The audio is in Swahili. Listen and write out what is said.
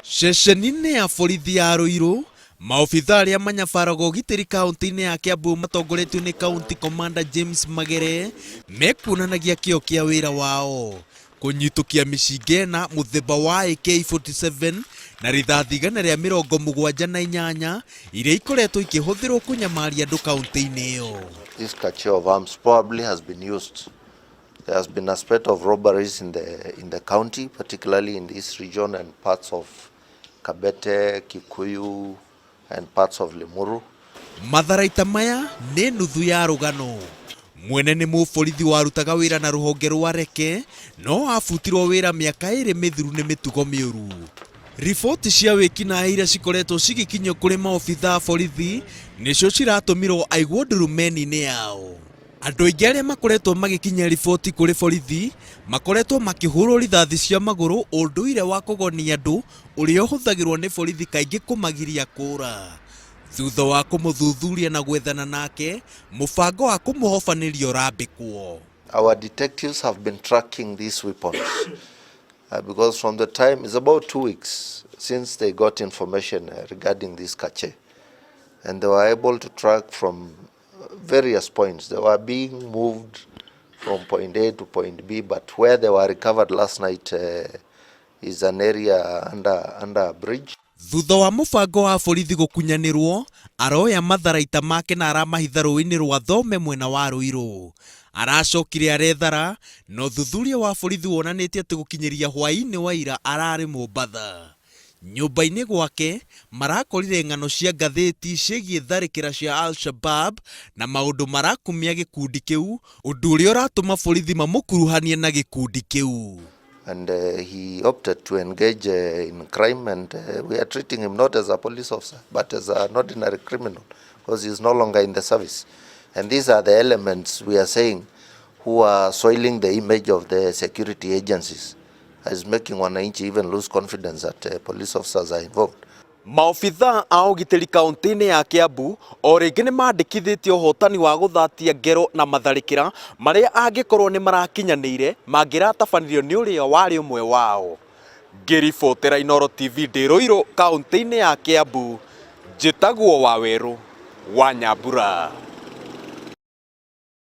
Ceceni-ini ya borithi ya Ruiru, Maobithaa aria manyabaraga ugitiri kaunti-ini ya Kiambu matongoretio ni kaunti commander James Magere mekuonanagia kĩo kĩa wĩra wao kunyitukia micinga na muthemba wa AK47 na rithathi 178 iria ikoretwo ikihũthĩrwo kunyamaria andu kaunti-ini iyo. This cache of arms probably has been used. There has been a spate of robberies in the county, particularly in this region and parts of Kabete, Kikuyu and parts of Limuru. Matharaita maya ni nuthu ya rugano. Mwene ni muborithi warutaga wira na ruhonge rwa reke no afutirwo wira miaka 2 mithiru ni mitugo miuru. Riboti cia wikina iria cikoretwo cigikinyio kuri maobithaa borithi nicio ciratumirwo aigwo ndurumeni-ini yao. Andu aingi aria makoretwo magikinyia riboti kuri borithi makoretwo makihurwo rithathi cia maguru unduire wa kugonia andu uria uhuthagirwo ni borithi kaingi kumagiria kura. Thutha wa kumuthuthuria na gwethana nake mubango wa kumuhofaniria urambikwo. Our detectives have been tracking these weapons because from the time, it's about 2 weeks since they got information regarding this cache, and they were able to track from various points. They were being moved from point A to point B, but where they were recovered last night is an area under a bridge. Thutha wa mubango wa borithi gukunyirwo aroya matharaita make na aramahitha rũĩ-inĩ rwa Thome mwena wa Ruiru. Aracokire arethara no thuthuria wa borithi wonanĩtie atĩ gũkinyĩria hwaĩ-inĩ wa ira ararĩ Maobithaa. Nyũmba-inĩ gwake marakorire ng'ano cia ngathĩti ciĩgiĩ itharikira cia Al-Shabab na maũndũ marakumia gĩkundi kĩu, ũndũ ũrĩa ũratũma borithi mamukuruhanie na gĩkundi kĩu. And he opted to engage in crime, and we are treating him not as a police officer but as an ordinary criminal because he is no longer in the service. And these are the elements we are saying who are soiling the image of the security agencies, is making wananchi even lose confidence that police officers are involved. Maobithaa a ugitiri kaunti-ini ya Kiambu o ringi ni mandikithĩtie ũhotani wa guthatia ngero na matharikira maria angikorwo ni marakinyanĩire mangĩratabanirio ni uria wari umwe wao. Ngĩribotera Inooro TV ndĩ Ruiru kaunti-ini ya Kiambu, njĩtagwo Waweru wa Nyambura.